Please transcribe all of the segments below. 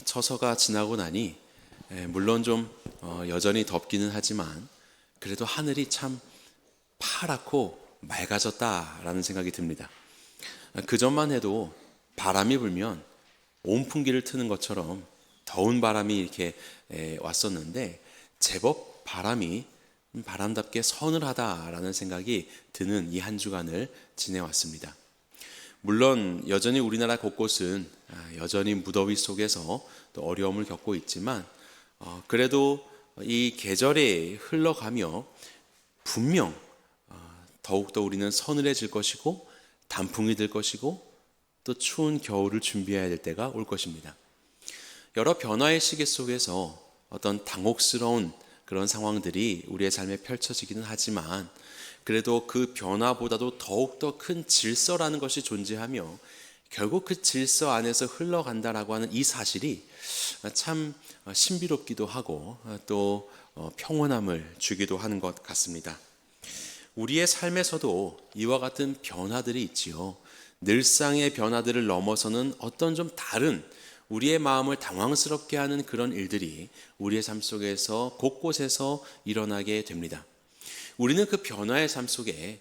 처서가 지나고 나니 물론 좀 여전히 덥기는 하지만 그래도 하늘이 참 파랗고 맑아졌다라는 생각이 듭니다. 그전만 해도 바람이 불면 온풍기를 트는 것처럼 더운 바람이 이렇게 왔었는데 제법 바람이 바람답게 서늘하다라는 생각이 드는 이 한 주간을 지내왔습니다. 물론 여전히 우리나라 곳곳은 여전히 무더위 속에서 또 어려움을 겪고 있지만 그래도 이 계절이 흘러가며 분명 더욱더 우리는 서늘해질 것이고 단풍이 될 것이고 또 추운 겨울을 준비해야 될 때가 올 것입니다. 여러 변화의 시기 속에서 어떤 당혹스러운 그런 상황들이 우리의 삶에 펼쳐지기는 하지만 그래도 그 변화보다도 더욱더 큰 질서라는 것이 존재하며 결국 그 질서 안에서 흘러간다라고 하는 이 사실이 참 신비롭기도 하고 또 평온함을 주기도 하는 것 같습니다. 우리의 삶에서도 이와 같은 변화들이 있지요. 늘상의 변화들을 넘어서는 어떤 좀 다른 우리의 마음을 당황스럽게 하는 그런 일들이 우리의 삶 속에서 곳곳에서 일어나게 됩니다. 우리는 그 변화의 삶 속에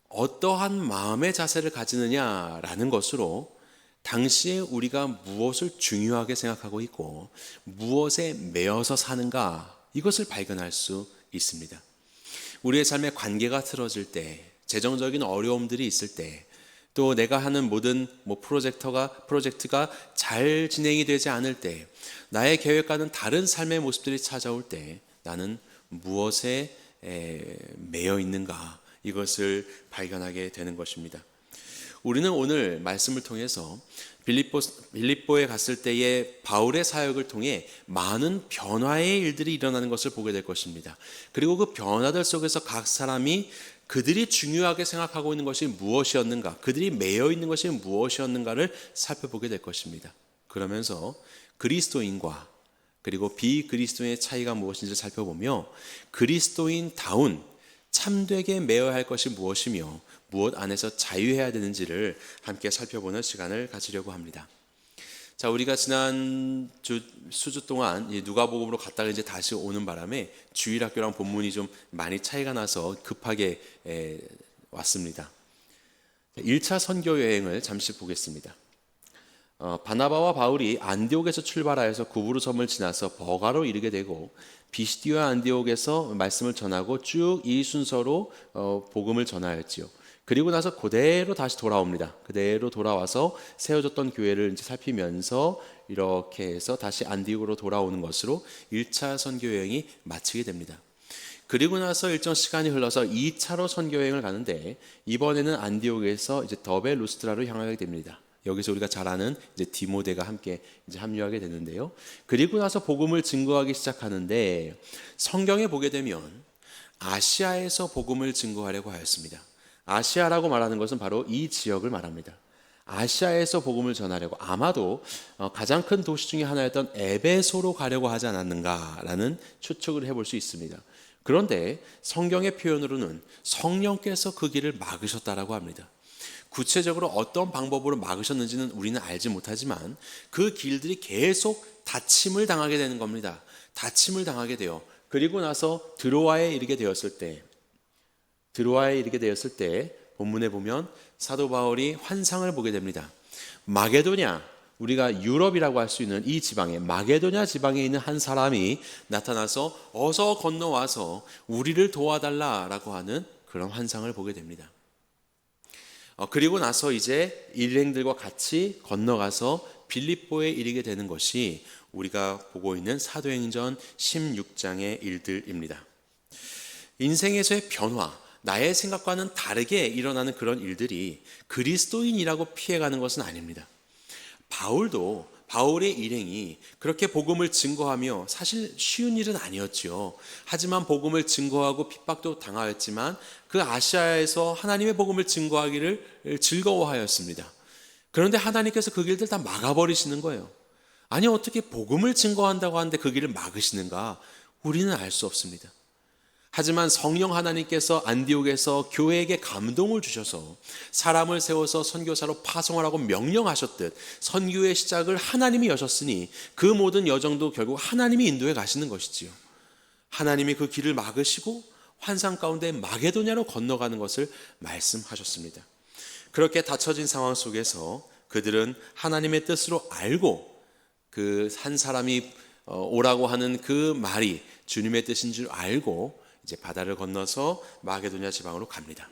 어떠한 마음의 자세를 가지느냐라는 것으로 당시에 우리가 무엇을 중요하게 생각하고 있고 무엇에 매여서 사는가 이것을 발견할 수 있습니다. 우리의 삶의 관계가 틀어질 때, 재정적인 어려움들이 있을 때, 또 내가 하는 모든 프로젝트가 잘 진행이 되지 않을 때, 나의 계획과는 다른 삶의 모습들이 찾아올 때 나는 무엇에 매여 있는가 이것을 발견하게 되는 것입니다. 우리는 오늘 말씀을 통해서 빌립보에 갔을 때의 바울의 사역을 통해 많은 변화의 일들이 일어나는 것을 보게 될 것입니다. 그리고 그 변화들 속에서 각 사람이 그들이 중요하게 생각하고 있는 것이 무엇이었는가, 그들이 매여 있는 것이 무엇이었는가를 살펴보게 될 것입니다. 그러면서 그리스도인과 그리고 비그리스도인의 차이가 무엇인지를 살펴보며 그리스도인다운 참되게 매여야 할 것이 무엇이며 무엇 안에서 자유해야 되는지를 함께 살펴보는 시간을 가지려고 합니다. 자, 우리가 지난 수주 동안 누가복음으로 갔다가 이제 다시 오는 바람에 주일학교랑 본문이 좀 많이 차이가 나서 급하게 왔습니다. 1차 선교 여행을 잠시 보겠습니다. 바나바와 바울이 안디옥에서 출발하여서 구브로 섬을 지나서 버가로 이르게 되고 비시디와 안디옥에서 말씀을 전하고 쭉 이 순서로 복음을 전하였지요. 그리고 나서 그대로 다시 돌아옵니다. 그대로 돌아와서 세워졌던 교회를 이제 살피면서 이렇게 해서 다시 안디옥으로 돌아오는 것으로 1차 선교 여행이 마치게 됩니다. 그리고 나서 일정 시간이 흘러서 2차로 선교 여행을 가는데 이번에는 안디옥에서 이제 더베 루스드라로 향하게 됩니다. 여기서 우리가 잘 아는 이제 디모데가 함께 이제 합류하게 되는데요. 그리고 나서 복음을 증거하기 시작하는데 성경에 보게 되면 아시아에서 복음을 증거하려고 하였습니다. 아시아라고 말하는 것은 바로 이 지역을 말합니다. 아시아에서 복음을 전하려고 아마도 가장 큰 도시 중에 하나였던 에베소로 가려고 하지 않았는가라는 추측을 해볼 수 있습니다. 그런데 성경의 표현으로는 성령께서 그 길을 막으셨다라고 합니다. 구체적으로 어떤 방법으로 막으셨는지는 우리는 알지 못하지만 그 길들이 계속 닫힘을 당하게 되는 겁니다. 닫힘을 당하게 돼요. 그리고 나서 드로아에 이르게 되었을 때 본문에 보면 사도 바울이 환상을 보게 됩니다. 마게도냐, 우리가 유럽이라고 할 수 있는 이 지방에 마게도냐 지방에 있는 한 사람이 나타나서 어서 건너와서 우리를 도와달라라고 하는 그런 환상을 보게 됩니다. 그리고 나서 이제 일행들과 같이 건너가서 빌립보에 이르게 되는 것이 우리가 보고 있는 사도행전 16장의 일들입니다. 인생에서의 변화, 나의 생각과는 다르게 일어나는 그런 일들이 그리스도인이라고 피해가는 것은 아닙니다. 바울의 일행이 그렇게 복음을 증거하며 사실 쉬운 일은 아니었죠. 하지만 복음을 증거하고 핍박도 당하였지만 그 아시아에서 하나님의 복음을 증거하기를 즐거워하였습니다. 그런데 하나님께서 그 길들 다 막아버리시는 거예요. 아니 어떻게 복음을 증거한다고 하는데 그 길을 막으시는가? 우리는 알 수 없습니다. 하지만 성령 하나님께서 안디옥에서 교회에게 감동을 주셔서 사람을 세워서 선교사로 파송하라고 명령하셨듯 선교의 시작을 하나님이 여셨으니 그 모든 여정도 결국 하나님이 인도해 가시는 것이지요. 하나님이 그 길을 막으시고 환상 가운데 마게도냐로 건너가는 것을 말씀하셨습니다. 그렇게 닫혀진 상황 속에서 그들은 하나님의 뜻으로 알고 그 한 사람이 오라고 하는 그 말이 주님의 뜻인 줄 알고 이제 바다를 건너서 마게도냐 지방으로 갑니다.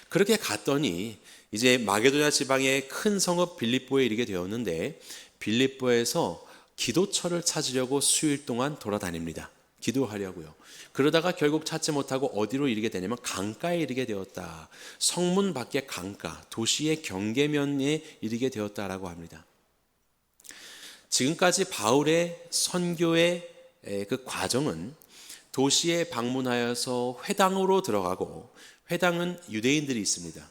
그렇게 갔더니 이제 마게도냐 지방의 큰 성읍 빌립보에 이르게 되었는데 빌립보에서 기도처를 찾으려고 수일 동안 돌아다닙니다. 기도하려고요. 그러다가 결국 찾지 못하고 어디로 이르게 되냐면 강가에 이르게 되었다. 성문 밖의 강가, 도시의 경계면에 이르게 되었다라고 합니다. 지금까지 바울의 선교의 그 과정은 도시에 방문하여서 회당으로 들어가고, 회당은 유대인들이 있습니다.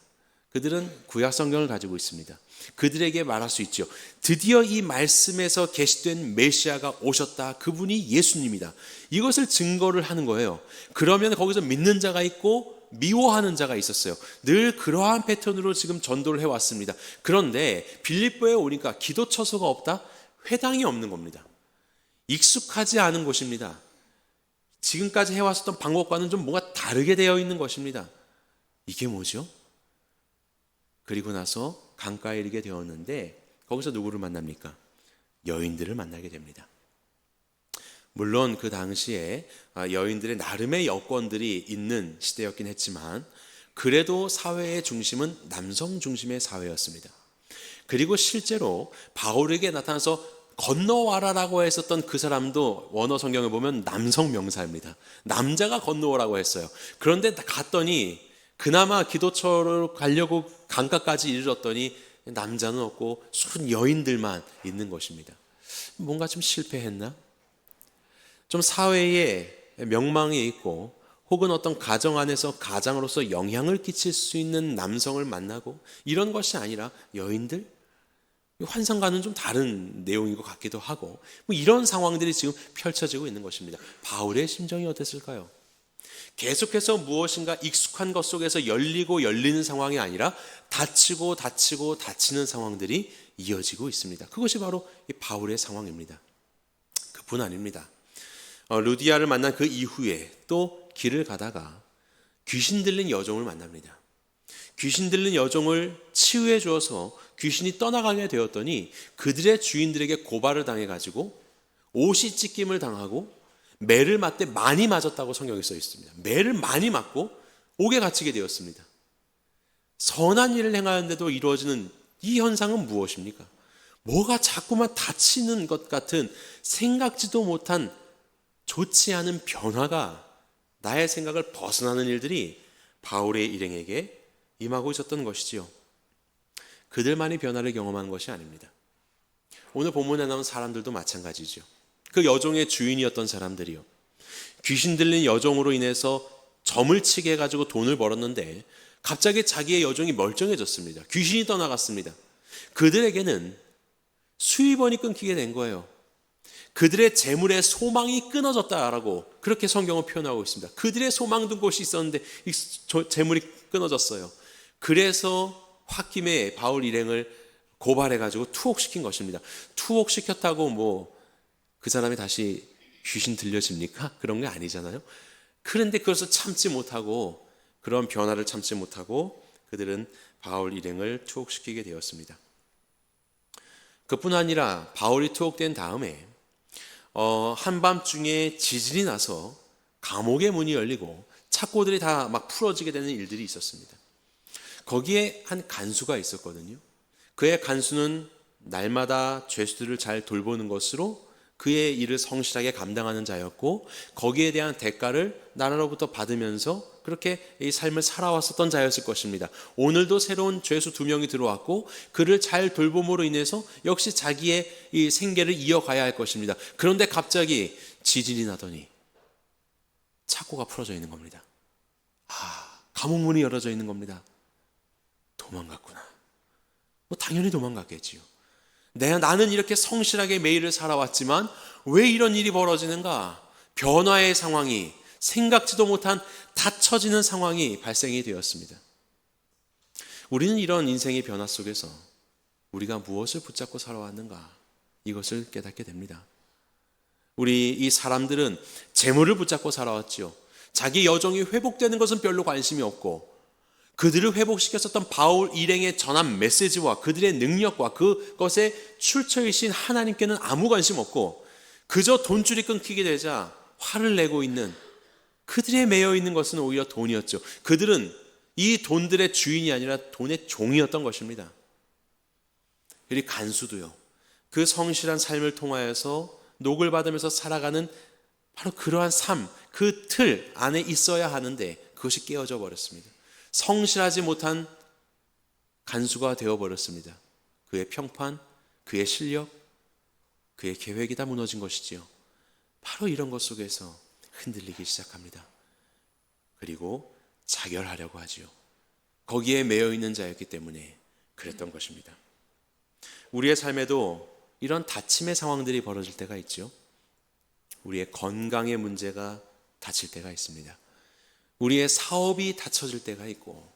그들은 구약 성경을 가지고 있습니다. 그들에게 말할 수 있죠. 드디어 이 말씀에서 계시된 메시아가 오셨다. 그분이 예수님이다. 이것을 증거를 하는 거예요. 그러면 거기서 믿는 자가 있고 미워하는 자가 있었어요. 늘 그러한 패턴으로 지금 전도를 해왔습니다. 그런데 빌립보에 오니까 기도 처소가 없다? 회당이 없는 겁니다. 익숙하지 않은 곳입니다. 지금까지 해왔었던 방법과는 좀 뭔가 다르게 되어 있는 것입니다. 이게 뭐죠? 그리고 나서 강가에 이르게 되었는데 거기서 누구를 만납니까? 여인들을 만나게 됩니다. 물론 그 당시에 여인들의 나름의 여건들이 있는 시대였긴 했지만 그래도 사회의 중심은 남성 중심의 사회였습니다. 그리고 실제로 바울에게 나타나서 건너와라라고 했었던 그 사람도 원어 성경을 보면 남성 명사입니다. 남자가 건너오라고 했어요. 그런데 갔더니 그나마 기도처를 가려고 강가까지 이르렀더니 남자는 없고 순 여인들만 있는 것입니다. 뭔가 좀 실패했나? 좀 사회에 명망이 있고 혹은 어떤 가정 안에서 가장으로서 영향을 끼칠 수 있는 남성을 만나고 이런 것이 아니라 여인들? 환상과는 좀 다른 내용인 것 같기도 하고 뭐 이런 상황들이 지금 펼쳐지고 있는 것입니다. 바울의 심정이 어땠을까요? 계속해서 무엇인가 익숙한 것 속에서 열리고 열리는 상황이 아니라 닫히고 닫히고 닫히는 상황들이 이어지고 있습니다. 그것이 바로 이 바울의 상황입니다. 그뿐 아닙니다. 루디아를 만난 그 이후에 또 길을 가다가 귀신 들린 여종을 만납니다. 귀신 들린 여종을 치유해 주어서 귀신이 떠나가게 되었더니 그들의 주인들에게 고발을 당해가지고 옷이 찢김을 당하고 매를 맞되 많이 맞았다고 성경에 써 있습니다. 매를 많이 맞고 옥에 갇히게 되었습니다. 선한 일을 행하는데도 이루어지는 이 현상은 무엇입니까? 뭐가 자꾸만 다치는 것 같은 생각지도 못한 좋지 않은 변화가 나의 생각을 벗어나는 일들이 바울의 일행에게 임하고 있었던 것이지요. 그들만이 변화를 경험한 것이 아닙니다. 오늘 본문에 나온 사람들도 마찬가지죠. 그 여종의 주인이었던 사람들이요. 귀신 들린 여종으로 인해서 점을 치게 해가지고 돈을 벌었는데 갑자기 자기의 여종이 멀쩡해졌습니다. 귀신이 떠나갔습니다. 그들에게는 수입원이 끊기게 된 거예요. 그들의 재물의 소망이 끊어졌다라고 그렇게 성경은 표현하고 있습니다. 그들의 소망 둔 곳이 있었는데 이 재물이 끊어졌어요. 그래서 홧김에 바울 일행을 고발해가지고 투옥시킨 것입니다. 투옥시켰다고 뭐 그 사람이 다시 귀신 들려집니까? 그런 게 아니잖아요. 그런데 그것을 참지 못하고 그런 변화를 참지 못하고 그들은 바울 일행을 투옥시키게 되었습니다. 그뿐 아니라 바울이 투옥된 다음에 한밤중에 지진이 나서 감옥의 문이 열리고 착고들이 다 막 풀어지게 되는 일들이 있었습니다. 거기에 한 간수가 있었거든요. 그의 간수는 날마다 죄수들을 잘 돌보는 것으로 그의 일을 성실하게 감당하는 자였고 거기에 대한 대가를 나라로부터 받으면서 그렇게 이 삶을 살아왔었던 자였을 것입니다. 오늘도 새로운 죄수 2명이 들어왔고 그를 잘 돌봄으로 인해서 역시 자기의 이 생계를 이어가야 할 것입니다. 그런데 갑자기 지진이 나더니 착고가 풀어져 있는 겁니다. 감옥 문이 열어져 있는 겁니다. 도망갔구나. 뭐 당연히 도망갔겠지요. 나는 이렇게 성실하게 매일을 살아왔지만 왜 이런 일이 벌어지는가? 변화의 상황이 생각지도 못한 닫혀지는 상황이 발생이 되었습니다. 우리는 이런 인생의 변화 속에서 우리가 무엇을 붙잡고 살아왔는가, 이것을 깨닫게 됩니다. 우리 이 사람들은 재물을 붙잡고 살아왔죠. 자기 여정이 회복되는 것은 별로 관심이 없고, 그들을 회복시켰었던 바울 일행의 전한 메시지와 그들의 능력과 그것에 출처이신 하나님께는 아무 관심 없고, 그저 돈줄이 끊기게 되자 화를 내고 있는, 그들의 매여 있는 것은 오히려 돈이었죠. 그들은 이 돈들의 주인이 아니라 돈의 종이었던 것입니다. 그리고 간수도요, 그 성실한 삶을 통하여서 녹을 받으면서 살아가는 바로 그러한 삶, 그 틀 안에 있어야 하는데 그것이 깨어져 버렸습니다. 성실하지 못한 간수가 되어버렸습니다. 그의 평판, 그의 실력, 그의 계획이 다 무너진 것이지요. 바로 이런 것 속에서 흔들리기 시작합니다. 그리고 자결하려고 하지요. 거기에 매여 있는 자였기 때문에 그랬던 것입니다. 우리의 삶에도 이런 다침의 상황들이 벌어질 때가 있죠. 우리의 건강의 문제가 닥칠 때가 있습니다. 우리의 사업이 닫혀질 때가 있고,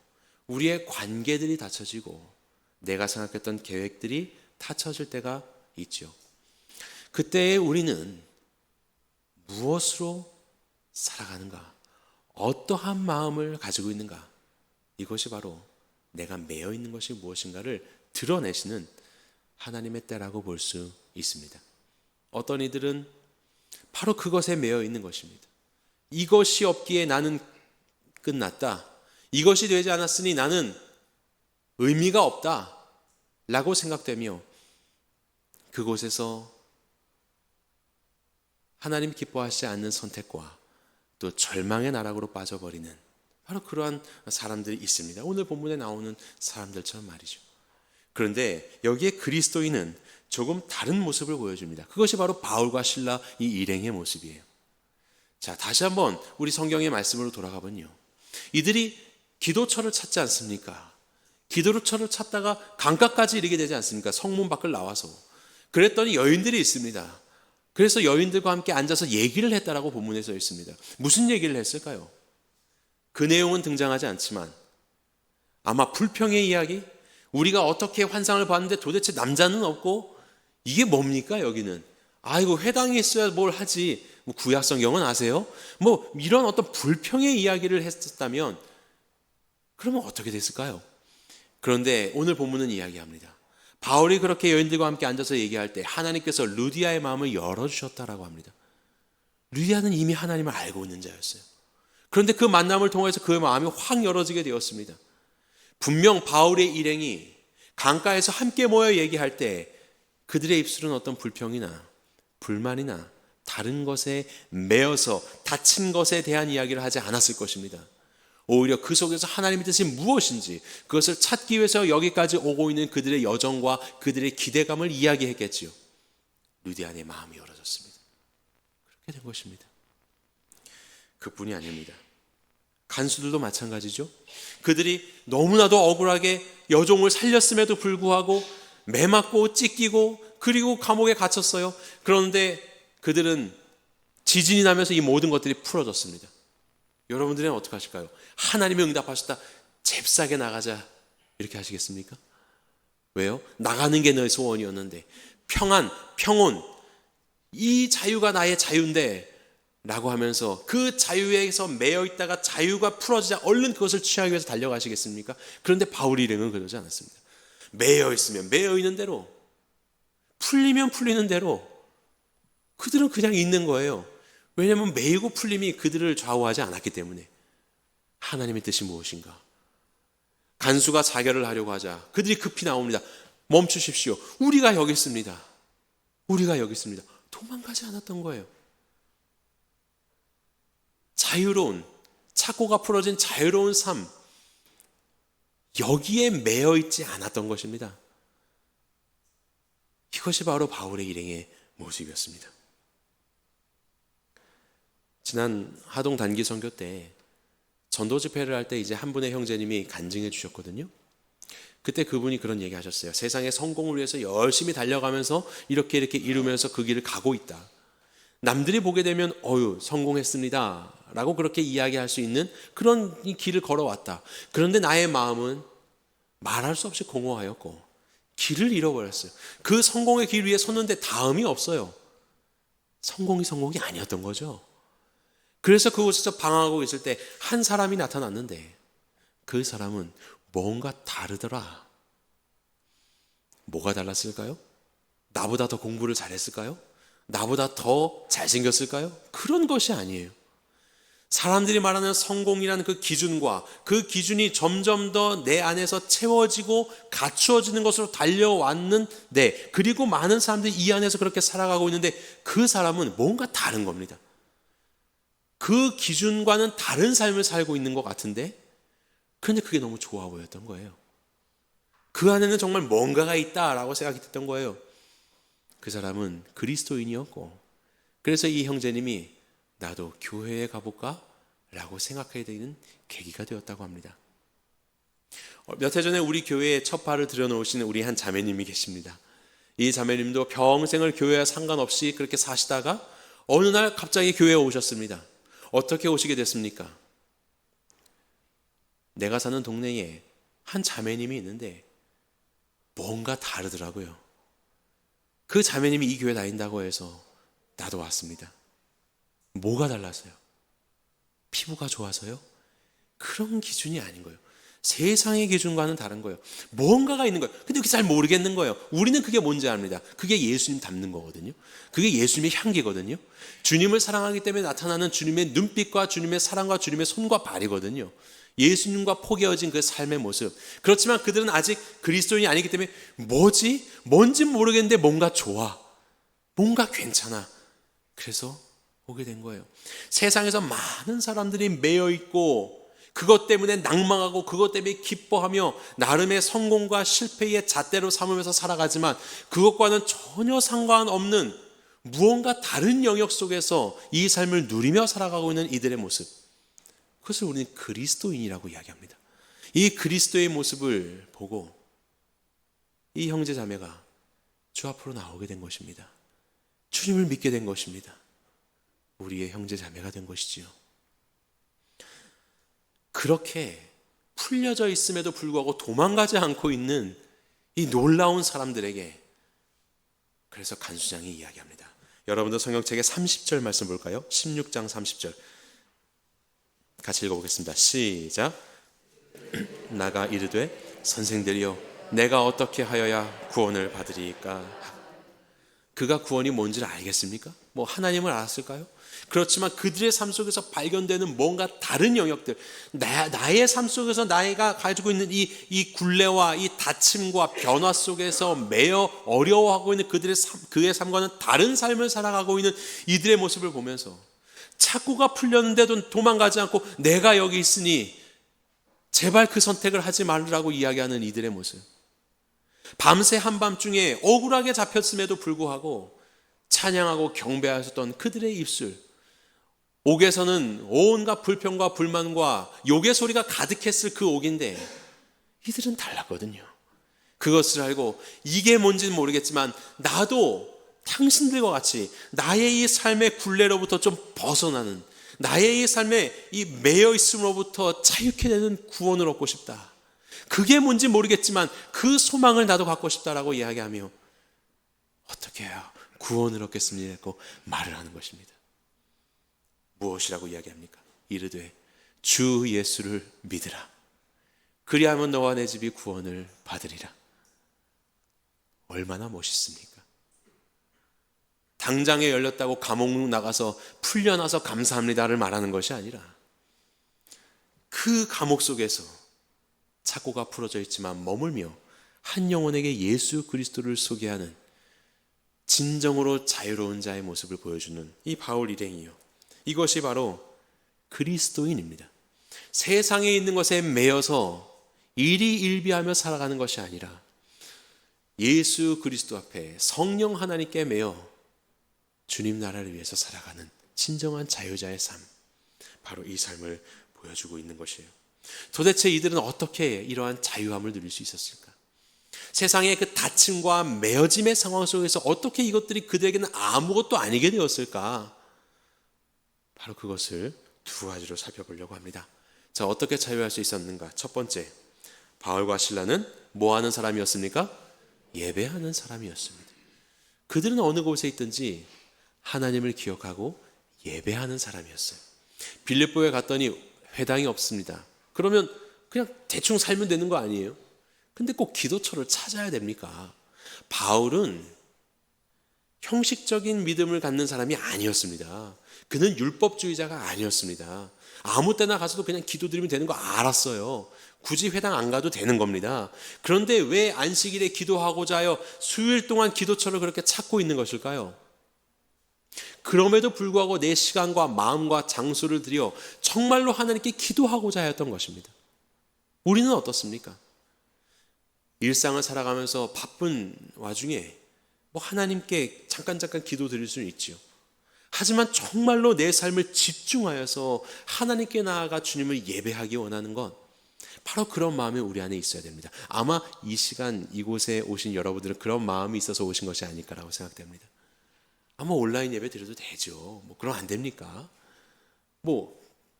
우리의 관계들이 닫혀지고, 내가 생각했던 계획들이 닫혀질 때가 있죠. 그때에 우리는 무엇으로 살아가는가, 어떠한 마음을 가지고 있는가, 이것이 바로 내가 매여 있는 것이 무엇인가를 드러내시는 하나님의 때라고 볼 수 있습니다. 어떤 이들은 바로 그것에 매여 있는 것입니다. 이것이 없기에 나는 끝났다, 이것이 되지 않았으니 나는 의미가 없다 라고 생각되며, 그곳에서 하나님 기뻐하시지 않는 선택과 또 절망의 나락으로 빠져버리는 바로 그러한 사람들이 있습니다. 오늘 본문에 나오는 사람들처럼 말이죠. 그런데 여기에 그리스도인은 조금 다른 모습을 보여줍니다. 그것이 바로 바울과 실라 이 일행의 모습이에요. 자, 다시 한번 우리 성경의 말씀으로 돌아가 보면요, 이들이 기도처를 찾지 않습니까? 기도처를 찾다가 강가까지 이르게 되지 않습니까? 성문 밖을 나와서. 그랬더니 여인들이 있습니다. 그래서 여인들과 함께 앉아서 얘기를 했다라고 본문에 써 있습니다. 무슨 얘기를 했을까요? 그 내용은 등장하지 않지만 아마 불평의 이야기, 우리가 어떻게 환상을 봤는데 도대체 남자는 없고 이게 뭡니까 여기는? 아이고 회당에 있어야 뭘 하지, 뭐 구약 성경은 아세요? 뭐 이런 어떤 불평의 이야기를 했었다면 그러면 어떻게 됐을까요? 그런데 오늘 본문은 이야기합니다. 바울이 그렇게 여인들과 함께 앉아서 얘기할 때 하나님께서 루디아의 마음을 열어주셨다라고 합니다. 루디아는 이미 하나님을 알고 있는 자였어요. 그런데 그 만남을 통해서 그의 마음이 확 열어지게 되었습니다. 분명 바울의 일행이 강가에서 함께 모여 얘기할 때 그들의 입술은 어떤 불평이나 불만이나 다른 것에 매여서 다친 것에 대한 이야기를 하지 않았을 것입니다. 오히려 그 속에서 하나님의 뜻이 무엇인지 그것을 찾기 위해서 여기까지 오고 있는 그들의 여정과 그들의 기대감을 이야기했겠지요. 루디아의 마음이 열어졌습니다. 그렇게 된 것입니다. 그뿐이 아닙니다. 간수들도 마찬가지죠. 그들이 너무나도 억울하게 여종을 살렸음에도 불구하고 매맞고 찢기고 그리고 감옥에 갇혔어요. 그런데 그들은 지진이 나면서 이 모든 것들이 풀어졌습니다. 여러분들은 어떻게 하실까요? 하나님이 응답하셨다, 잽싸게 나가자 이렇게 하시겠습니까? 왜요? 나가는 게 너의 소원이었는데, 평안, 평온, 이 자유가 나의 자유인데 라고 하면서 그 자유에서 매여 있다가 자유가 풀어지자 얼른 그것을 취하기 위해서 달려가시겠습니까? 그런데 바울 일행은 그러지 않았습니다. 매여 있으면 매여 있는 대로, 풀리면 풀리는 대로 그들은 그냥 있는 거예요. 왜냐하면 매이고 풀림이 그들을 좌우하지 않았기 때문에. 하나님의 뜻이 무엇인가? 간수가 자결을 하려고 하자 그들이 급히 나옵니다. 멈추십시오. 우리가 여기 있습니다. 우리가 여기 있습니다. 도망가지 않았던 거예요. 자유로운, 착고가 풀어진 자유로운 삶, 여기에 매여 있지 않았던 것입니다. 이것이 바로 바울의 일행의 모습이었습니다. 지난 하동 단기 선교 때 전도 집회를 할 때 이제 한 분의 형제님이 간증해 주셨거든요. 그때 그분이 그런 얘기 하셨어요. 세상의 성공을 위해서 열심히 달려가면서 이렇게 이루면서 그 길을 가고 있다. 남들이 보게 되면 성공했습니다 라고 그렇게 이야기할 수 있는 그런 길을 걸어왔다. 그런데 나의 마음은 말할 수 없이 공허하였고 길을 잃어버렸어요. 그 성공의 길 위에 섰는데 다음이 없어요. 성공이 아니었던 거죠. 그래서 그곳에서 방황하고 있을 때 한 사람이 나타났는데 그 사람은 뭔가 다르더라. 뭐가 달랐을까요? 나보다 더 공부를 잘했을까요? 나보다 더 잘생겼을까요? 그런 것이 아니에요. 사람들이 말하는 성공이라는 그 기준과 그 기준이 점점 더 내 안에서 채워지고 갖추어지는 것으로 달려왔는데, 그리고 많은 사람들이 이 안에서 그렇게 살아가고 있는데 그 사람은 뭔가 다른 겁니다. 그 기준과는 다른 삶을 살고 있는 것 같은데, 그런데 그게 너무 좋아 보였던 거예요. 그 안에는 정말 뭔가가 있다라고 생각이 됐던 거예요. 그 사람은 그리스도인이었고, 그래서 이 형제님이 나도 교회에 가볼까? 라고 생각하게 되는 계기가 되었다고 합니다. 몇 해 전에 우리 교회에 첫 발을 들여놓으신 우리 한 자매님이 계십니다. 이 자매님도 평생을 교회와 상관없이 그렇게 사시다가 어느 날 갑자기 교회에 오셨습니다. 어떻게 오시게 됐습니까? 내가 사는 동네에 한 자매님이 있는데 뭔가 다르더라고요. 그 자매님이 이 교회 다닌다고 해서 나도 왔습니다. 뭐가 달랐어요? 피부가 좋아서요? 그런 기준이 아닌 거예요. 세상의 기준과는 다른 거예요. 뭔가가 있는 거예요. 근데 그게 잘 모르겠는 거예요. 우리는 그게 뭔지 압니다. 그게 예수님 닮는 거거든요. 그게 예수님의 향기거든요. 주님을 사랑하기 때문에 나타나는 주님의 눈빛과 주님의 사랑과 주님의 손과 발이거든요. 예수님과 포개어진 그 삶의 모습. 그렇지만 그들은 아직 그리스도인이 아니기 때문에 뭔지 모르겠는데 뭔가 좋아. 뭔가 괜찮아. 그래서 오게 된 거예요. 세상에서 많은 사람들이 매여 있고 그것 때문에 낭망하고 그것 때문에 기뻐하며 나름의 성공과 실패의 잣대로 삼으면서 살아가지만 그것과는 전혀 상관없는 무언가 다른 영역 속에서 이 삶을 누리며 살아가고 있는 이들의 모습, 그것을 우리는 그리스도인이라고 이야기합니다. 이 그리스도의 모습을 보고 이 형제 자매가 주 앞으로 나오게 된 것입니다. 주님을 믿게 된 것입니다. 우리의 형제 자매가 된 것이지요. 그렇게 풀려져 있음에도 불구하고 도망가지 않고 있는 이 놀라운 사람들에게 그래서 간수장이 이야기합니다. 여러분도 성경책의 30절 말씀 볼까요? 16장 30절 같이 읽어보겠습니다. 시작. 나가 이르되 선생들이여 내가 어떻게 하여야 구원을 받으리까? 그가 구원이 뭔지를 알겠습니까? 하나님을 알았을까요? 그렇지만 그들의 삶 속에서 발견되는 뭔가 다른 영역들, 나의 삶 속에서 나이가 가지고 있는 이 굴레와 이 다침과 변화 속에서 매여 어려워하고 있는 그의 삶과는 다른 삶을 살아가고 있는 이들의 모습을 보면서 착고가 풀렸는데도 도망가지 않고 내가 여기 있으니 제발 그 선택을 하지 말라고 이야기하는 이들의 모습, 밤새 한밤중에 억울하게 잡혔음에도 불구하고 찬양하고 경배하셨던 그들의 입술, 옥에서는 온갖 불평과 불만과 욕의 소리가 가득했을 그 옥인데 이들은 달랐거든요. 그것을 알고 이게 뭔지는 모르겠지만 나도 당신들과 같이 나의 이 삶의 굴레로부터 좀 벗어나는, 나의 이 삶의 이 매여 있음으로부터 자유케 되는 구원을 얻고 싶다. 그게 뭔지 모르겠지만 그 소망을 나도 갖고 싶다라고 이야기하며 어떻게 해요? 구원을 얻겠습니다 했고 말을 하는 것입니다. 무엇이라고 이야기합니까? 이르되 주 예수를 믿으라. 그리하면 너와 내 집이 구원을 받으리라. 얼마나 멋있습니까? 당장에 열렸다고 감옥 나가서 풀려나서 감사합니다를 말하는 것이 아니라 그 감옥 속에서 착고가 풀어져 있지만 머물며 한 영혼에게 예수 그리스도를 소개하는 진정으로 자유로운 자의 모습을 보여주는 이 바울 일행이요, 이것이 바로 그리스도인입니다. 세상에 있는 것에 매여서 일희일비하며 살아가는 것이 아니라 예수 그리스도 앞에 성령 하나님께 매여 주님 나라를 위해서 살아가는 진정한 자유자의 삶, 바로 이 삶을 보여주고 있는 것이에요. 도대체 이들은 어떻게 이러한 자유함을 누릴 수 있었을까? 세상의 그 다침과 매어짐의 상황 속에서 어떻게 이것들이 그들에게는 아무것도 아니게 되었을까? 바로 그것을 두 가지로 살펴보려고 합니다. 자, 어떻게 자유할 수 있었는가? 첫 번째, 바울과 실라는 뭐 하는 사람이었습니까? 예배하는 사람이었습니다. 그들은 어느 곳에 있든지 하나님을 기억하고 예배하는 사람이었어요. 빌립보에 갔더니 회당이 없습니다. 그러면 그냥 대충 살면 되는 거 아니에요? 근데 꼭 기도처를 찾아야 됩니까? 바울은 형식적인 믿음을 갖는 사람이 아니었습니다. 그는 율법주의자가 아니었습니다. 아무 때나 가서도 그냥 기도드리면 되는 거 알았어요. 굳이 회당 안 가도 되는 겁니다. 그런데 왜 안식일에 기도하고자 하여 수요일 동안 기도처를 그렇게 찾고 있는 것일까요? 그럼에도 불구하고 내 시간과 마음과 장소를 들여 정말로 하나님께 기도하고자 하였던 것입니다. 우리는 어떻습니까? 일상을 살아가면서 바쁜 와중에 뭐 하나님께 잠깐 기도 드릴 수는 있지요. 하지만 정말로 내 삶을 집중하여서 하나님께 나아가 주님을 예배하기 원하는 건 바로 그런 마음이 우리 안에 있어야 됩니다. 아마 이 시간 이곳에 오신 여러분들은 그런 마음이 있어서 오신 것이 아닐까라고 생각됩니다. 아마 온라인 예배 드려도 되죠. 뭐 그럼 안 됩니까? 뭐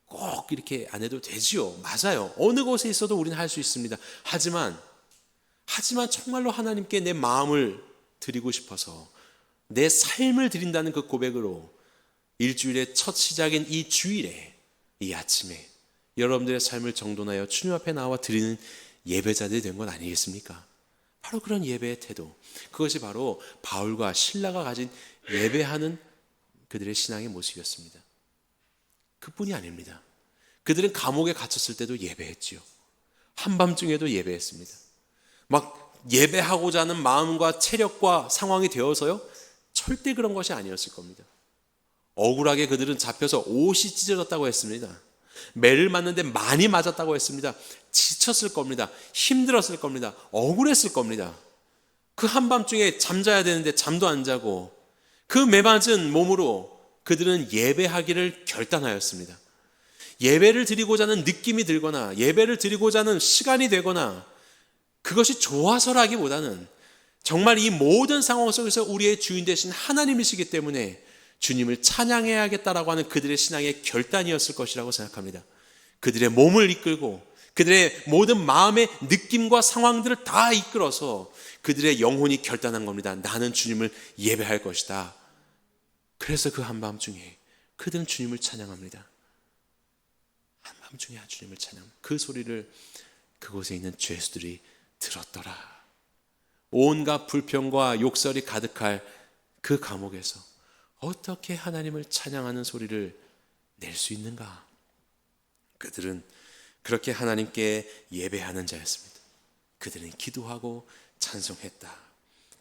꼭 이렇게 안 해도 되지요. 맞아요. 어느 곳에 있어도 우리는 할 수 있습니다. 하지만 정말로 하나님께 내 마음을 드리고 싶어서 내 삶을 드린다는 그 고백으로 일주일의 첫 시작인 이 주일에, 이 아침에 여러분들의 삶을 정돈하여 주님 앞에 나와 드리는 예배자들이 된 건 아니겠습니까? 바로 그런 예배의 태도, 그것이 바로 바울과 실라가 가진 예배하는 그들의 신앙의 모습이었습니다. 그뿐이 아닙니다. 그들은 감옥에 갇혔을 때도 예배했지요. 한밤중에도 예배했습니다. 막 예배하고자 하는 마음과 체력과 상황이 되어서요, 절대 그런 것이 아니었을 겁니다. 억울하게 그들은 잡혀서 옷이 찢어졌다고 했습니다. 매를 맞는데 많이 맞았다고 했습니다. 지쳤을 겁니다. 힘들었을 겁니다. 억울했을 겁니다. 그 한밤중에 잠자야 되는데 잠도 안 자고 그 매맞은 몸으로 그들은 예배하기를 결단하였습니다. 예배를 드리고자 하는 느낌이 들거나 예배를 드리고자 하는 시간이 되거나 그것이 좋아서라기보다는 정말 이 모든 상황 속에서 우리의 주인 되신 하나님이시기 때문에 주님을 찬양해야겠다라고 하는 그들의 신앙의 결단이었을 것이라고 생각합니다. 그들의 몸을 이끌고 그들의 모든 마음의 느낌과 상황들을 다 이끌어서 그들의 영혼이 결단한 겁니다. 나는 주님을 예배할 것이다. 그래서 그 한밤중에 그들은 주님을 찬양합니다. 한밤중에 주님을 찬양. 그 소리를 그곳에 있는 죄수들이 들었더라. 온갖 불평과 욕설이 가득할 그 감옥에서 어떻게 하나님을 찬양하는 소리를 낼 수 있는가? 그들은 그렇게 하나님께 예배하는 자였습니다. 그들은 기도하고 찬송했다.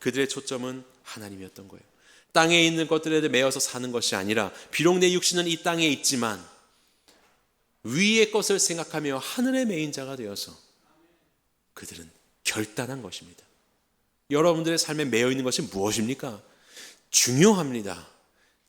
그들의 초점은 하나님이었던 거예요. 땅에 있는 것들에 매여서 사는 것이 아니라 비록 내 육신은 이 땅에 있지만 위의 것을 생각하며 하늘에 매인 자가 되어서 그들은 결단한 것입니다. 여러분들의 삶에 매여 있는 것이 무엇입니까? 중요합니다.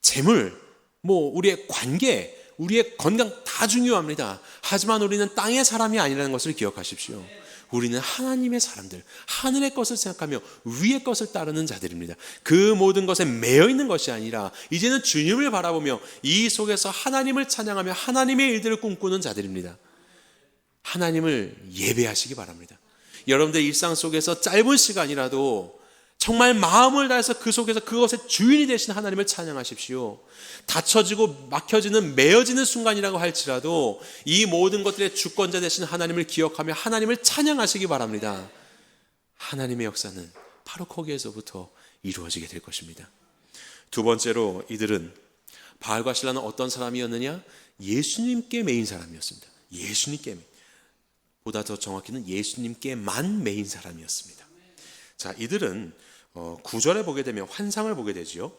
재물, 우리의 관계, 우리의 건강 다 중요합니다. 하지만 우리는 땅의 사람이 아니라는 것을 기억하십시오. 우리는 하나님의 사람들, 하늘의 것을 생각하며 위의 것을 따르는 자들입니다. 그 모든 것에 매여 있는 것이 아니라 이제는 주님을 바라보며 이 속에서 하나님을 찬양하며 하나님의 일들을 꿈꾸는 자들입니다. 하나님을 예배하시기 바랍니다. 여러분들 일상 속에서 짧은 시간이라도 정말 마음을 다해서 그 속에서 그것의 주인이 되신 하나님을 찬양하십시오. 닫혀지고 막혀지는 매어지는 순간이라고 할지라도 이 모든 것들의 주권자 되신 하나님을 기억하며 하나님을 찬양하시기 바랍니다. 하나님의 역사는 바로 거기에서부터 이루어지게 될 것입니다. 두 번째로 이들은 바울과 실라는 어떤 사람이었느냐? 예수님께 매인 사람이었습니다. 예수님께, 보다 더 정확히는 예수님께만 매인 사람이었습니다. 자, 이들은 9절에 보게 되면 환상을 보게 되지요.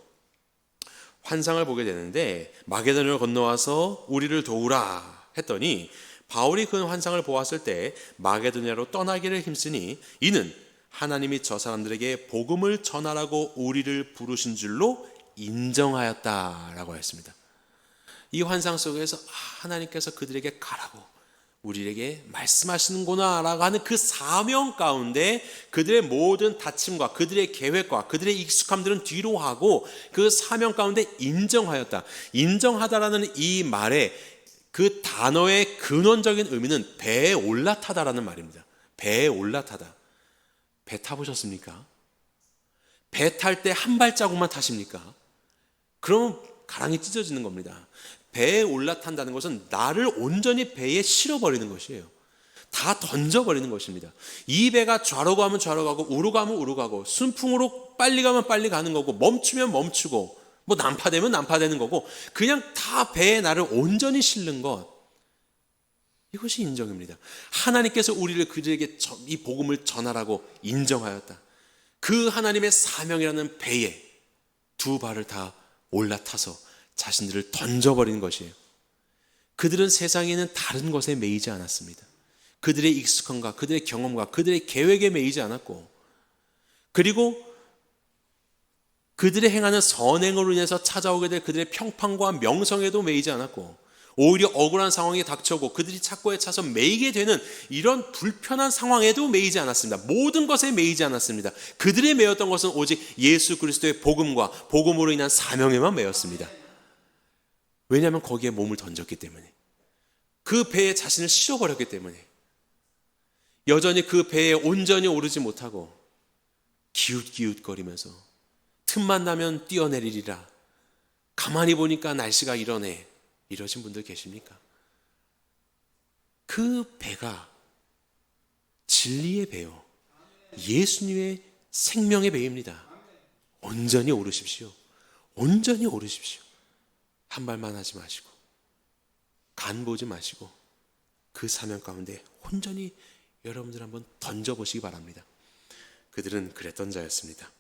환상을 보게 되는데 마게도냐로 건너와서 우리를 도우라 했더니 바울이 그 환상을 보았을 때 마게도냐로 떠나기를 힘쓰니 이는 하나님이 저 사람들에게 복음을 전하라고 우리를 부르신 줄로 인정하였다라고 했습니다. 이 환상 속에서 하나님께서 그들에게 가라고 우리에게 말씀하시는구나 라고 하는 그 사명 가운데 그들의 모든 다짐과 그들의 계획과 그들의 익숙함들은 뒤로 하고 그 사명 가운데 인정하였다. 인정하다라는 이 말에 그 단어의 근원적인 의미는 배에 올라타다라는 말입니다. 배에 올라타다. 배 타보셨습니까? 배 탈 때 한 발자국만 타십니까? 그러면 가랑이 찢어지는 겁니다. 배에 올라탄다는 것은 나를 온전히 배에 실어버리는 것이에요. 다 던져버리는 것입니다. 이 배가 좌로 가면 좌로 가고 우로 가면 우로 가고 순풍으로 빨리 가면 빨리 가는 거고 멈추면 멈추고 뭐 난파되면 난파되는 거고 그냥 다 배에 나를 온전히 실는 것, 이것이 인정입니다. 하나님께서 우리를 그들에게 이 복음을 전하라고 인정하였다. 그 하나님의 사명이라는 배에 두 발을 다 올라타서 자신들을 던져버리는 것이에요. 그들은 세상에 있는 다른 것에 매이지 않았습니다. 그들의 익숙함과 그들의 경험과 그들의 계획에 매이지 않았고, 그리고 그들의 행하는 선행으로 인해서 찾아오게 될 그들의 평판과 명성에도 매이지 않았고, 오히려 억울한 상황이 닥쳐오고 그들이 착고에 차서 매이게 되는 이런 불편한 상황에도 매이지 않았습니다. 모든 것에 매이지 않았습니다. 그들의 매였던 것은 오직 예수 그리스도의 복음과 복음으로 인한 사명에만 매였습니다. 왜냐하면 거기에 몸을 던졌기 때문에, 그 배에 자신을 실어버렸기 때문에, 여전히 그 배에 온전히 오르지 못하고 기웃기웃거리면서 틈만 나면 뛰어내리리라, 가만히 보니까 날씨가 이러네, 이러신 분들 계십니까? 그 배가 진리의 배요, 예수님의 생명의 배입니다. 온전히 오르십시오. 온전히 오르십시오. 한 발만 하지 마시고 간 보지 마시고 그 사명 가운데 온전히 여러분들 한번 던져보시기 바랍니다. 그들은 그랬던 자였습니다.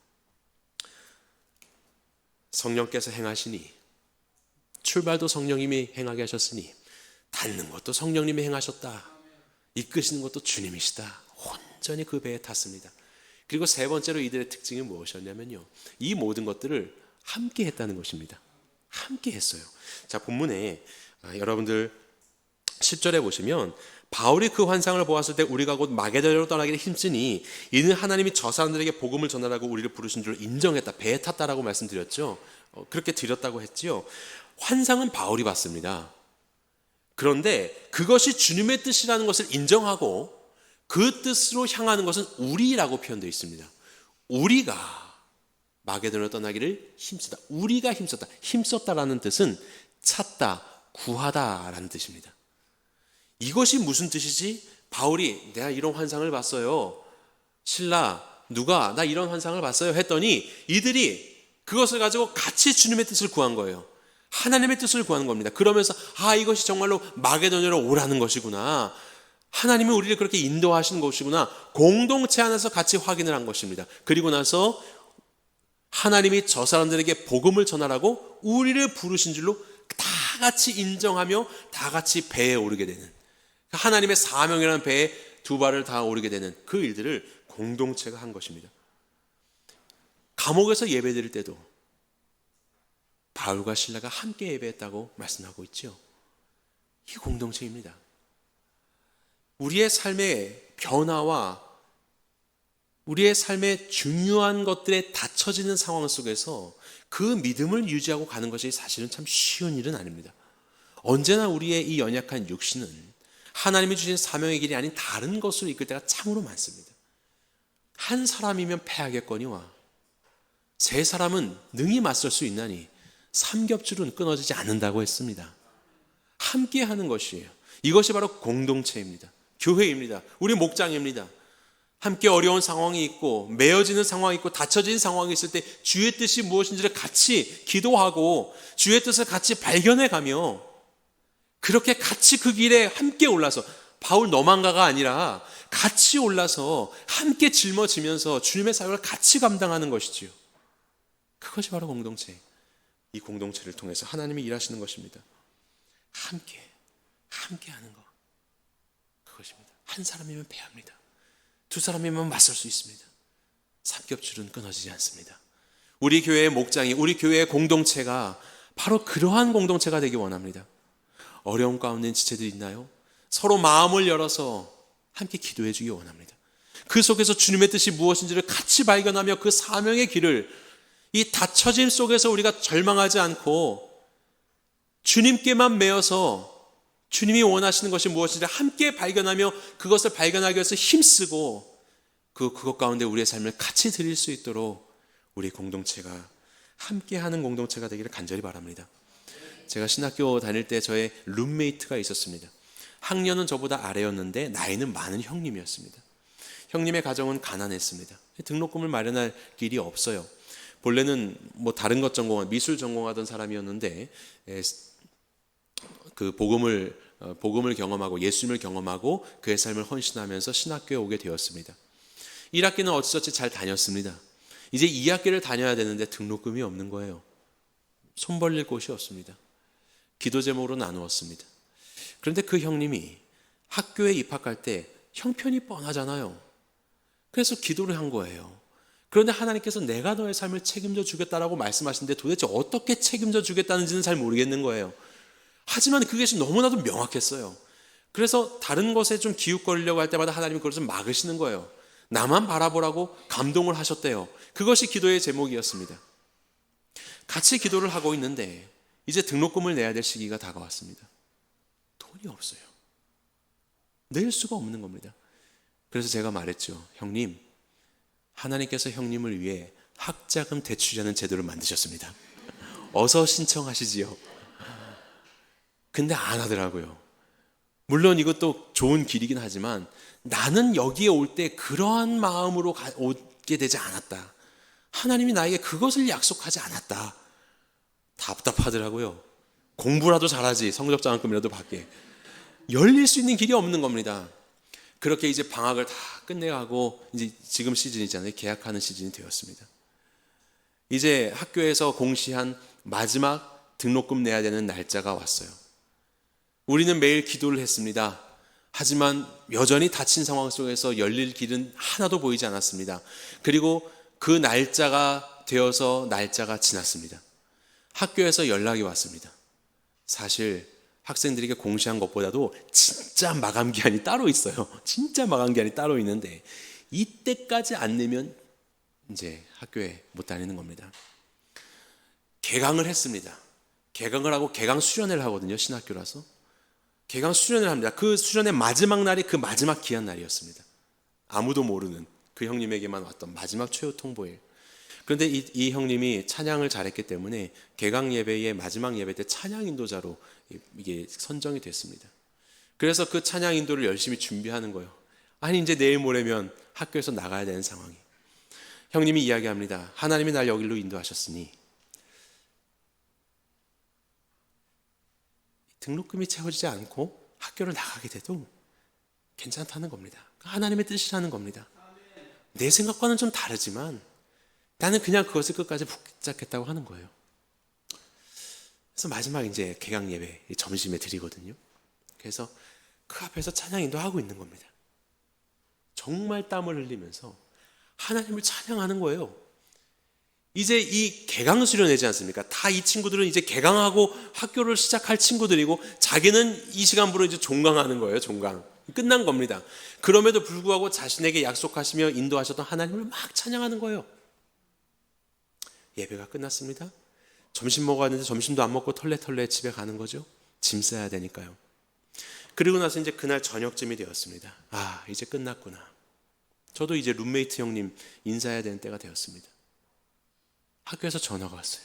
성령께서 행하시니, 출발도 성령님이 행하게 하셨으니 닿는 것도 성령님이 행하셨다. 이끄시는 것도 주님이시다. 온전히 그 배에 탔습니다. 그리고 세 번째로 이들의 특징이 무엇이었냐면요, 이 모든 것들을 함께 했다는 것입니다. 함께 했어요. 자, 본문에 여러분들 10절에 보시면, 바울이 그 환상을 보았을 때 우리가 곧 마게도냐로 떠나기를 힘쓰니 이는 하나님이 저 사람들에게 복음을 전하라고 우리를 부르신 줄 인정했다. 배에 탔다라고 말씀드렸죠. 그렇게 드렸다고 했지요. 환상은 바울이 봤습니다. 그런데 그것이 주님의 뜻이라는 것을 인정하고 그 뜻으로 향하는 것은 우리라고 표현되어 있습니다. 우리가 마게도냐로 떠나기를 힘쓰다. 우리가 힘썼다. 힘썼다라는 뜻은 찾다, 구하다라는 뜻입니다. 이것이 무슨 뜻이지? 바울이 내가 이런 환상을 봤어요. 신라 누가 나 이런 환상을 봤어요 했더니 이들이 그것을 가지고 같이 주님의 뜻을 구한 거예요. 하나님의 뜻을 구하는 겁니다. 그러면서 이것이 정말로 마게도냐로 오라는 것이구나, 하나님이 우리를 그렇게 인도하시는 것이구나, 공동체 안에서 같이 확인을 한 것입니다. 그리고 나서 하나님이 저 사람들에게 복음을 전하라고 우리를 부르신 줄로 다 같이 인정하며 다 같이 배에 오르게 되는, 하나님의 사명이라는 배에 두 발을 다 오르게 되는 그 일들을 공동체가 한 것입니다. 감옥에서 예배드릴 때도 바울과 실라가 함께 예배했다고 말씀하고 있죠. 이 공동체입니다. 우리의 삶의 변화와 우리의 삶의 중요한 것들에 닫혀지는 상황 속에서 그 믿음을 유지하고 가는 것이 사실은 참 쉬운 일은 아닙니다. 언제나 우리의 이 연약한 육신은 하나님이 주신 사명의 길이 아닌 다른 것으로 이끌 때가 참으로 많습니다. 한 사람이면 패하겠거니와 세 사람은 능히 맞설 수 있나니 삼겹줄은 끊어지지 않는다고 했습니다. 함께 하는 것이에요. 이것이 바로 공동체입니다. 교회입니다. 우리 목장입니다. 함께 어려운 상황이 있고 매어지는 상황이 있고 닫혀진 상황이 있을 때 주의 뜻이 무엇인지를 같이 기도하고 주의 뜻을 같이 발견해가며 그렇게 같이 그 길에 함께 올라서, 바울 너만 가가 아니라 같이 올라서 함께 짊어지면서 주님의 사역을 같이 감당하는 것이지요. 그것이 바로 공동체. 이 공동체를 통해서 하나님이 일하시는 것입니다. 함께 하는 것, 그것입니다. 한 사람이면 패합니다. 두 사람이면 맞설 수 있습니다. 삼겹줄은 끊어지지 않습니다. 우리 교회의 목장이, 우리 교회의 공동체가 바로 그러한 공동체가 되기 원합니다. 어려움 가운데 지체들이 있나요? 서로 마음을 열어서 함께 기도해 주기 원합니다. 그 속에서 주님의 뜻이 무엇인지를 같이 발견하며 그 사명의 길을, 이 닫혀짐 속에서 우리가 절망하지 않고 주님께만 매어서 주님이 원하시는 것이 무엇인지 함께 발견하며 그것을 발견하기 위해서 힘쓰고 그것 가운데 우리의 삶을 같이 드릴 수 있도록 우리 공동체가 함께하는 공동체가 되기를 간절히 바랍니다. 제가 신학교 다닐 때 저의 룸메이트가 있었습니다. 학년은 저보다 아래였는데 나이는 많은 형님이었습니다. 형님의 가정은 가난했습니다. 등록금을 마련할 길이 없어요. 본래는 뭐 다른 것 전공한 미술 전공하던 사람이었는데 그 복음을 경험하고 예수님을 경험하고 그의 삶을 헌신하면서 신학교에 오게 되었습니다. 1학기는 어찌저찌 잘 다녔습니다. 이제 2학기를 다녀야 되는데 등록금이 없는 거예요. 손 벌릴 곳이 없습니다. 기도 제목으로 나누었습니다. 그런데 그 형님이 학교에 입학할 때 형편이 뻔하잖아요. 그래서 기도를 한 거예요. 그런데 하나님께서 내가 너의 삶을 책임져 주겠다라고 말씀하시는데 도대체 어떻게 책임져 주겠다는지는 잘 모르겠는 거예요. 하지만 그것이 너무나도 명확했어요. 그래서 다른 것에 좀 기웃거리려고 할 때마다 하나님이 그것을 막으시는 거예요. 나만 바라보라고 감동을 하셨대요. 그것이 기도의 제목이었습니다. 같이 기도를 하고 있는데 이제 등록금을 내야 될 시기가 다가왔습니다. 돈이 없어요. 낼 수가 없는 겁니다. 그래서 제가 말했죠. 형님, 하나님께서 형님을 위해 학자금 대출이라는 제도를 만드셨습니다. 어서 신청하시지요. 근데 안 하더라고요. 물론 이것도 좋은 길이긴 하지만 나는 여기에 올 때 그러한 마음으로 오게 되지 않았다. 하나님이 나에게 그것을 약속하지 않았다. 답답하더라고요. 공부라도 잘하지 성적 장학금이라도 받게. 열릴 수 있는 길이 없는 겁니다. 그렇게 이제 방학을 다 끝내가고 이제 지금 시즌이잖아요. 계약하는 시즌이 되었습니다. 이제 학교에서 공시한 마지막 등록금 내야 되는 날짜가 왔어요. 우리는 매일 기도를 했습니다. 하지만 여전히 닫힌 상황 속에서 열릴 길은 하나도 보이지 않았습니다. 그리고 그 날짜가 되어서 날짜가 지났습니다. 학교에서 연락이 왔습니다. 사실 학생들에게 공시한 것보다도 진짜 마감 기한이 따로 있어요. 진짜 마감 기한이 따로 있는데 이때까지 안 내면 이제 학교에 못 다니는 겁니다. 개강을 했습니다. 개강을 하고 개강 수련회를 하거든요. 신학교라서. 개강 수련회를 합니다. 그 수련회 마지막 날이 그 마지막 기한 날이었습니다. 아무도 모르는 그 형님에게만 왔던 마지막 최후 통보일. 그런데 이 형님이 찬양을 잘했기 때문에 개강 예배의 마지막 예배 때 찬양 인도자로 이게 선정이 됐습니다. 그래서 그 찬양 인도를 열심히 준비하는 거예요. 아니 이제 내일 모레면 학교에서 나가야 되는 상황이. 형님이 이야기합니다. 하나님이 날 여기로 인도하셨으니 등록금이 채워지지 않고 학교를 나가게 돼도 괜찮다는 겁니다. 하나님의 뜻이라는 겁니다. 내 생각과는 좀 다르지만 나는 그냥 그것을 끝까지 붙잡겠다고 하는 거예요. 그래서 마지막 이제 개강 예배 점심에 드리거든요. 그래서 그 앞에서 찬양 인도하고 있는 겁니다. 정말 땀을 흘리면서 하나님을 찬양하는 거예요. 이제 이 개강 수련회지 않습니까? 다 이 친구들은 이제 개강하고 학교를 시작할 친구들이고 자기는 이 시간부로 이제 종강하는 거예요. 종강. 끝난 겁니다. 그럼에도 불구하고 자신에게 약속하시며 인도하셨던 하나님을 막 찬양하는 거예요. 예배가 끝났습니다. 점심 먹었는데 점심도 안 먹고 털레털레 집에 가는 거죠. 짐 싸야 되니까요. 그리고 나서 이제 그날 저녁쯤이 되었습니다. 아, 이제 끝났구나. 저도 이제 룸메이트 형님 인사해야 되는 때가 되었습니다. 학교에서 전화가 왔어요.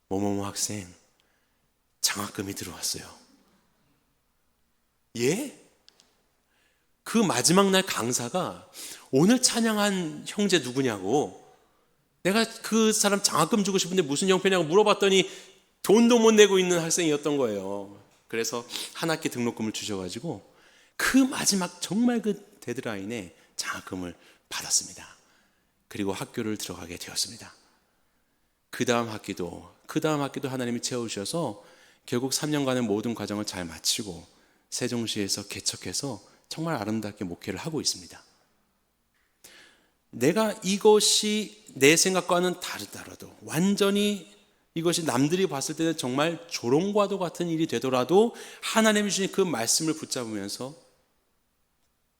뭐뭐뭐 학생 장학금이 들어왔어요. 예? 그 마지막 날 강사가 오늘 찬양한 형제 누구냐고, 내가 그 사람 장학금 주고 싶은데 무슨 형편이냐고 물어봤더니 돈도 못 내고 있는 학생이었던 거예요. 그래서 한 학기 등록금을 주셔가지고 그 마지막 정말 그 데드라인에 장학금을 받았습니다. 그리고 학교를 들어가게 되었습니다. 그 다음 학기도 하나님이 채워주셔서 결국 3년간의 모든 과정을 잘 마치고 세종시에서 개척해서 정말 아름답게 목회를 하고 있습니다. 내가 이것이 내 생각과는 다르더라도, 완전히 이것이 남들이 봤을 때는 정말 조롱과도 같은 일이 되더라도 하나님이 주신 그 말씀을 붙잡으면서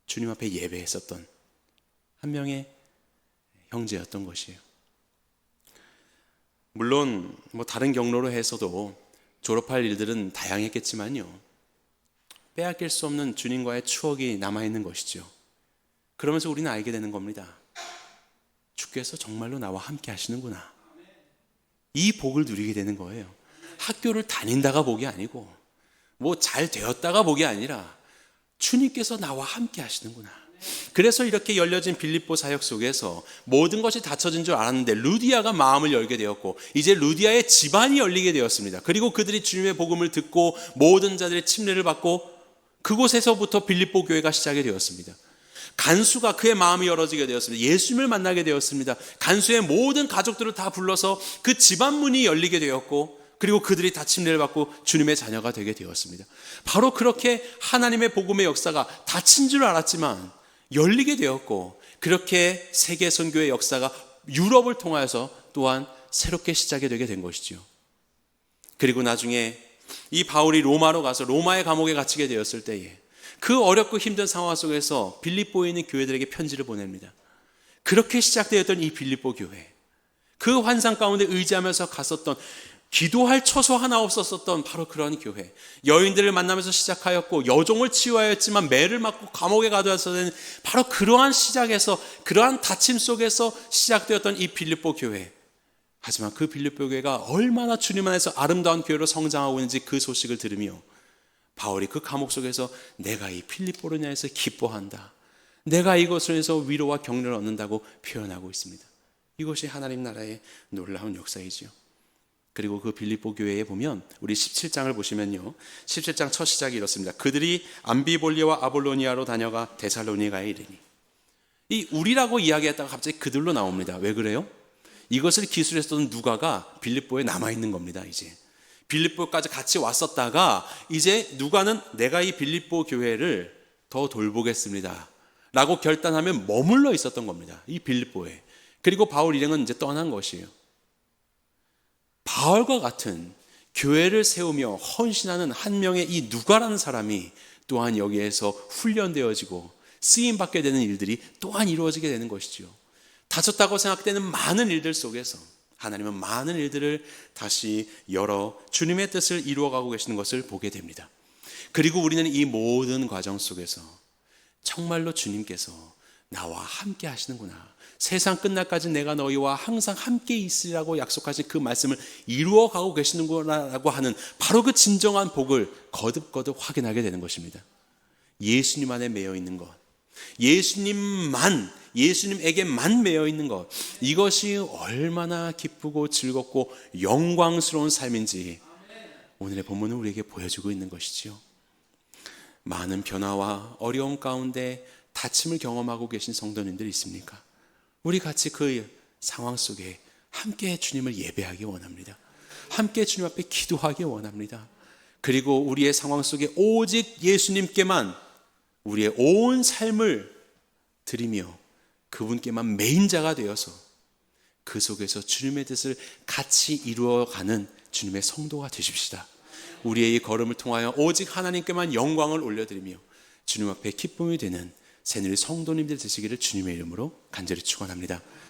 주님 앞에 예배했었던 한 명의 형제였던 것이에요. 물론 뭐 다른 경로로 해서도 졸업할 일들은 다양했겠지만요, 빼앗길 수 없는 주님과의 추억이 남아있는 것이죠. 그러면서 우리는 알게 되는 겁니다. 주께서 정말로 나와 함께 하시는구나. 이 복을 누리게 되는 거예요. 학교를 다닌다가 복이 아니고 뭐 잘 되었다가 복이 아니라 주님께서 나와 함께 하시는구나. 그래서 이렇게 열려진 빌립보 사역 속에서 모든 것이 닫혀진 줄 알았는데 루디아가 마음을 열게 되었고, 이제 루디아의 집안이 열리게 되었습니다. 그리고 그들이 주님의 복음을 듣고 모든 자들의 침례를 받고 그곳에서부터 빌립보 교회가 시작이 되었습니다. 간수가 그의 마음이 열어지게 되었습니다. 예수님을 만나게 되었습니다. 간수의 모든 가족들을 다 불러서 그 집안 문이 열리게 되었고, 그리고 그들이 다 침례를 받고 주님의 자녀가 되게 되었습니다. 바로 그렇게 하나님의 복음의 역사가 닫힌 줄 알았지만 열리게 되었고, 그렇게 세계 선교의 역사가 유럽을 통하여서 또한 새롭게 시작이 되게 된 것이죠. 그리고 나중에 이 바울이 로마로 가서 로마의 감옥에 갇히게 되었을 때에 그 어렵고 힘든 상황 속에서 빌립보에 있는 교회들에게 편지를 보냅니다. 그렇게 시작되었던 이 빌립보 교회, 그 환상 가운데 의지하면서 갔었던, 기도할 처소 하나 없었던 바로 그런 교회, 여인들을 만나면서 시작하였고 여종을 치유하였지만 매를 맞고 감옥에 가두었던 바로 그러한 시작에서, 그러한 닫힘 속에서 시작되었던 이 빌립보 교회. 하지만 그 빌립보 교회가 얼마나 주님 안에서 아름다운 교회로 성장하고 있는지 그 소식을 들으며 바울이 그 감옥 속에서 내가 이 빌립보로 인해서 기뻐한다, 내가 이것을 해서 위로와 격려를 얻는다고 표현하고 있습니다. 이것이 하나님 나라의 놀라운 역사이지요. 그리고 그 빌립보 교회에 보면 우리 17장을 보시면요, 17장 첫 시작이 이렇습니다. 그들이 암비볼리아와 아볼로니아로 다녀가 데살로니가에 이르니. 이 우리라고 이야기했다가 갑자기 그들로 나옵니다. 왜 그래요? 이것을 기술했던 누가가 빌립보에 남아있는 겁니다. 이제 빌립보까지 같이 왔었다가 이제 누가는 내가 이 빌립보 교회를 더 돌보겠습니다 라고 결단하면 머물러 있었던 겁니다. 이 빌립보에. 그리고 바울 일행은 이제 떠난 것이에요. 바울과 같은 교회를 세우며 헌신하는 한 명의 이 누가라는 사람이 또한 여기에서 훈련되어지고 쓰임받게 되는 일들이 또한 이루어지게 되는 것이죠. 다쳤다고 생각되는 많은 일들 속에서 하나님은 많은 일들을 다시 열어 주님의 뜻을 이루어가고 계시는 것을 보게 됩니다. 그리고 우리는 이 모든 과정 속에서 정말로 주님께서 나와 함께 하시는구나, 세상 끝날까지 내가 너희와 항상 함께 있으리라고 약속하신 그 말씀을 이루어가고 계시는구나라고 하는 바로 그 진정한 복을 거듭거듭 확인하게 되는 것입니다. 예수님 안에 매여 있는 것, 예수님에게만 매여 있는 것, 이것이 얼마나 기쁘고 즐겁고 영광스러운 삶인지 오늘의 본문은 우리에게 보여주고 있는 것이지요. 많은 변화와 어려움 가운데 다침을 경험하고 계신 성도님들이 있습니까? 우리 같이 그 상황 속에 함께 주님을 예배하기 원합니다. 함께 주님 앞에 기도하기 원합니다. 그리고 우리의 상황 속에 오직 예수님께만 우리의 온 삶을 드리며 그분께만 메인 자가 되어서 그 속에서 주님의 뜻을 같이 이루어가는 주님의 성도가 되십시다. 우리의 이 걸음을 통하여 오직 하나님께만 영광을 올려드리며 주님 앞에 기쁨이 되는 새누리 성도님들 되시기를 주님의 이름으로 간절히 축원합니다.